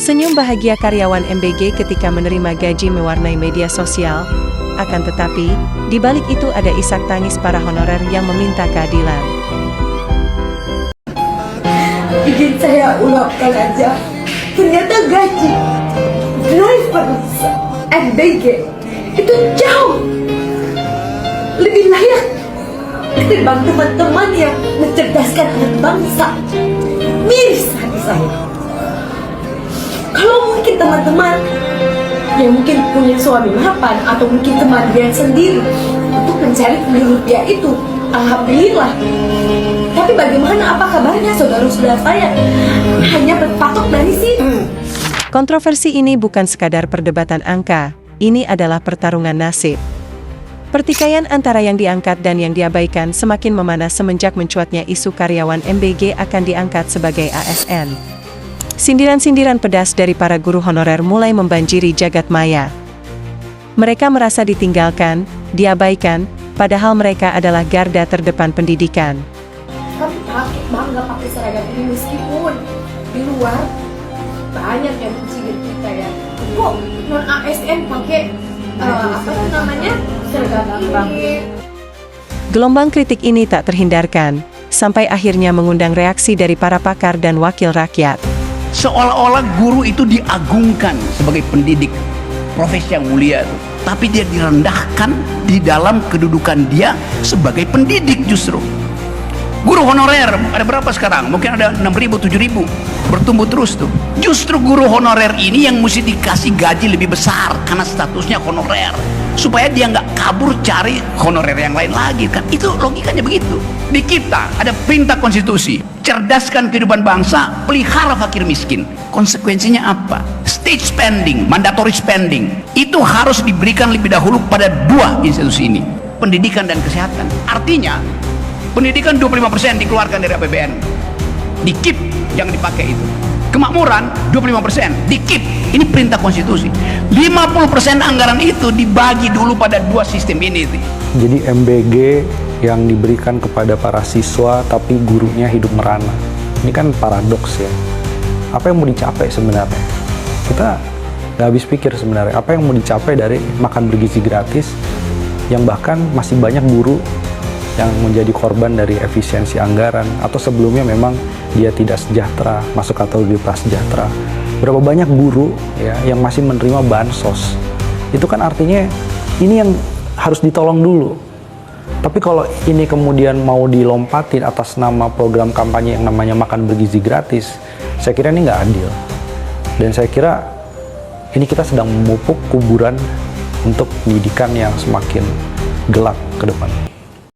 Senyum bahagia karyawan MBG ketika menerima gaji mewarnai media sosial. Akan tetapi, di balik itu ada isak tangis para honorer yang meminta keadilan. Bikin saya ulapkan aja. Ternyata gaji driver MBG itu jauh lebih layak ketimbang teman-teman yang mencerdaskan anak bangsa. Miris hati saya. Kalau mungkin teman-teman yang mungkin punya suami mapan atau mungkin kemandirian sendiri untuk mencari rupiah itu, alhamdulillah. Tapi bagaimana, apa kabarnya saudara-saudara saya hanya berpatok dari situ? Kontroversi ini bukan sekadar perdebatan angka, ini adalah pertarungan nasib. Pertikaian antara yang diangkat dan yang diabaikan semakin memanas semenjak mencuatnya isu karyawan MBG akan diangkat sebagai ASN. Sindiran-sindiran pedas dari para guru honorer mulai membanjiri jagat maya. Mereka merasa ditinggalkan, diabaikan, padahal mereka adalah garda terdepan pendidikan. Kami takut bangga pakai seragam ini meskipun di luar banyak yang mencibir kita ya. Kok non ASN pakai apa tuh namanya seragam ini? Gelombang kritik ini tak terhindarkan, sampai akhirnya mengundang reaksi dari para pakar dan wakil rakyat. Seolah-olah guru itu diagungkan sebagai pendidik, profesi yang mulia itu. Tapi dia direndahkan di dalam kedudukan dia sebagai pendidik justru. Guru honorer ada berapa sekarang? Mungkin ada 6.000, 7.000. Bertumbuh terus tuh. Justru guru honorer ini yang mesti dikasih gaji lebih besar karena statusnya honorer, supaya dia nggak kabur cari honorer yang lain lagi kan. Itu logikanya begitu. Di kita ada perintah konstitusi, cerdaskan kehidupan bangsa, pelihara fakir miskin. Konsekuensinya apa? State spending, mandatory spending itu harus diberikan lebih dahulu pada dua institusi ini, pendidikan dan kesehatan. Artinya pendidikan 25% dikeluarkan dari APBN, di keep, jangan dipakai itu. Kemakmuran 25% di keep, ini perintah konstitusi. 50% anggaran itu dibagi dulu pada dua sistem ini. Jadi MBG yang diberikan kepada para siswa tapi gurunya hidup merana. Ini kan paradoks ya. Apa yang mau dicapai sebenarnya? Kita nggak habis pikir sebenarnya apa yang mau dicapai dari makan bergizi gratis yang bahkan masih banyak guru yang menjadi korban dari efisiensi anggaran, atau sebelumnya memang dia tidak sejahtera, masuk kategori prasejahtera. Berapa banyak guru ya yang masih menerima bansos. Itu kan artinya ini yang harus ditolong dulu. Tapi kalau ini kemudian mau dilompatin atas nama program kampanye yang namanya makan bergizi gratis, saya kira ini nggak adil. Dan saya kira ini kita sedang memupuk kuburan untuk pendidikan yang semakin gelap ke depan.